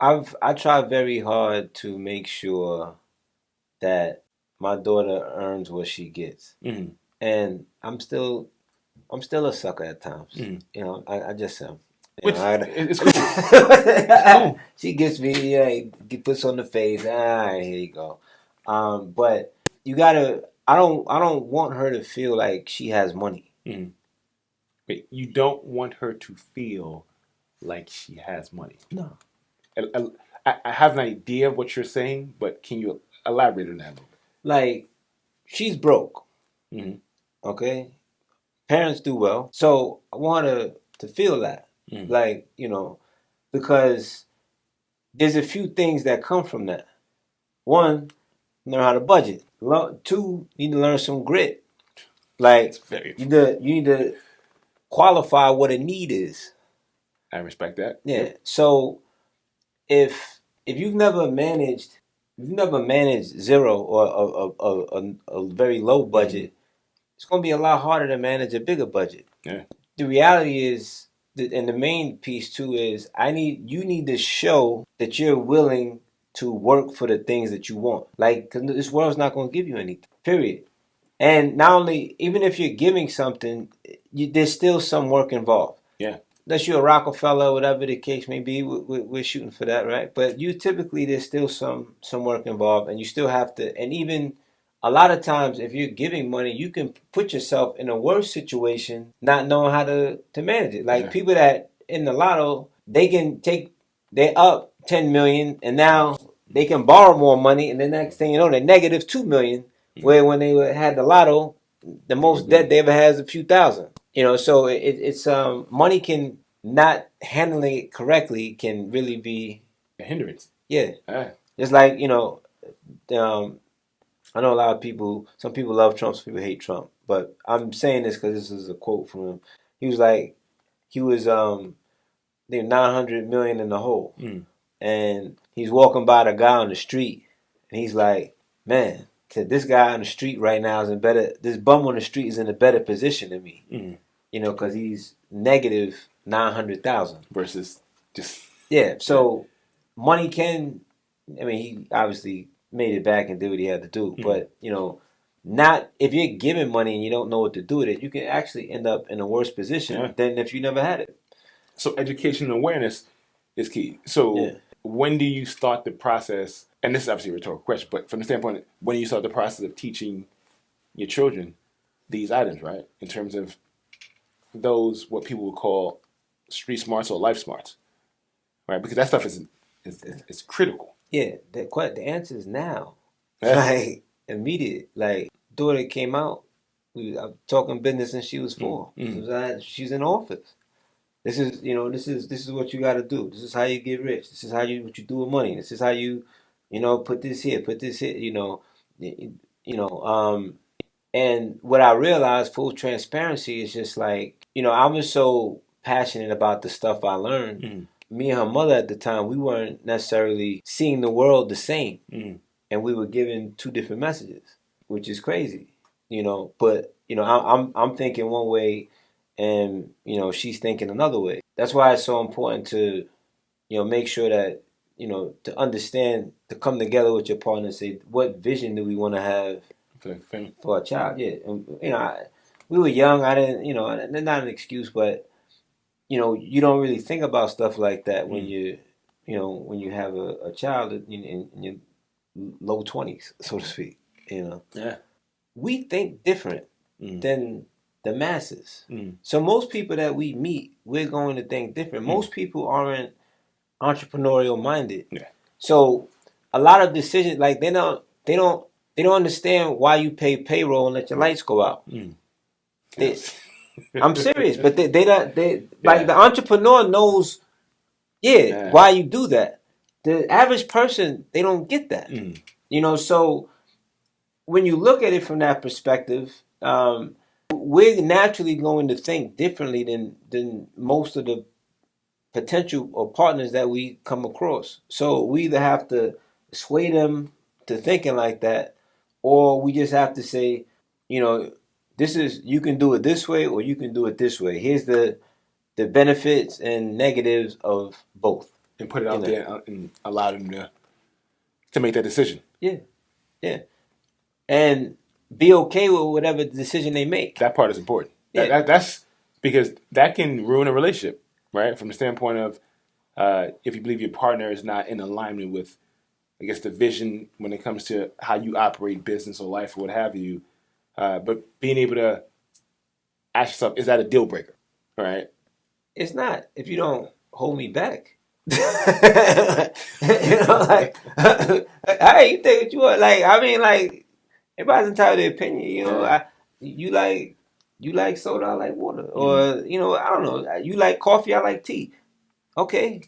I try very hard to make sure that my daughter earns what she gets, Mm-hmm. and I'm still a sucker at times. Mm-hmm. I just am. Which it's cool. It's cool. She gets me, yeah, puts on the face. Here you go. But you gotta. I don't want her to feel like she has money. Mm-hmm. Wait, you don't want her to feel like she has money. No. I have an idea of what you're saying, but can you elaborate on that a little bit? Like she's broke. Mm-hmm. Okay. Parents do well, so I want her to feel that. Mm-hmm. Like because there's a few things that come from that. One, learn how to budget. Two, you need to learn some grit. Like you need to qualify what a need is. I respect that. Yeah. Yep. So if you've never managed zero or a very low budget, it's going to be a lot harder to manage a bigger budget. Yeah. The reality is, and the main piece too is, you need to show that you're willing to work for the things that you want. Like, cause this world's not going to give you anything. Period. And not only, even if you're giving something, there's still some work involved. Yeah. Unless you're a Rockefeller, whatever the case may be, we're shooting for that, right? But you typically, there's still some work involved, and you still have to, and even a lot of times, if you're giving money, you can put yourself in a worse situation, not knowing how to manage it. Like people that in the lotto, they're up 10 million, and now they can borrow more money, and the next thing you know, they're negative 2 million, where when they had the lotto, the most debt they ever had is a few thousand. So it's money can not handling it correctly can really be a hindrance. Yeah. It's like, I know a lot of people, some people love Trump, some people hate Trump, but I'm saying this because this is a quote from him. He was like, they're 900 million in the hole. And he's walking by the guy on the street, and he's like, man, this guy on the street right now this bum on the street is in a better position than me. Because he's negative 900,000 versus just So money can. He obviously made it back and did what he had to do, but not if you're giving money and you don't know what to do with it, you can actually end up in a worse position than if you never had it. So education and awareness is key. So when do you start the process? And this is obviously a rhetorical question, but from the standpoint, when do you start the process of teaching your children these items, right? In terms of those what people would call street smarts or life smarts, right? Because that stuff is critical. Yeah, the answer is now, like immediate. Like daughter came out, I'm talking business since she was 4. She's in office. This is what you got to do. This is how you get rich. This is what you do with money. This is how you, put this here, put this here. And what I realized, full transparency, is just like, I was so passionate about the stuff I learned. Me and her mother at the time, we weren't necessarily seeing the world the same. And we were given two different messages, which is crazy, But, I'm thinking one way and, she's thinking another way. That's why it's so important to, make sure that, to understand, to come together with your partner and say, what vision do we want to have for a child? Yeah. And, we were young. I didn't, not an excuse, but, you don't really think about stuff like that when when you have a child in your low 20s, so to speak, Yeah. We think different than the masses. So most people that we meet, we're going to think different. Most people aren't entrepreneurial minded. Yeah. So a lot of decisions, like they don't understand why you pay payroll and let your lights go out. I'm serious, but they like the entrepreneur knows, why you do that. The average person, they don't get that. So when you look at it from that perspective, we're naturally going to think differently than most of the potential or partners that we come across. So we either have to sway them to thinking like that, or we just have to say, you can do it this way or you can do it this way. Here's the benefits and negatives of both. and put it out there and allow them to make that decision. Yeah, yeah, and be okay with whatever decision they make. That part is important. Yeah. That's because that can ruin a relationship, right? From the standpoint of if you believe your partner is not in alignment with, I guess, the vision when it comes to how you operate business or life or what have you. But being able to ask yourself, is that a deal breaker? Right? It's not if you don't hold me back. Like, hey, you think what you want? Like, I mean, like, everybody's entitled to their opinion. You like soda, I like water, or I don't know. You like coffee, I like tea. Okay,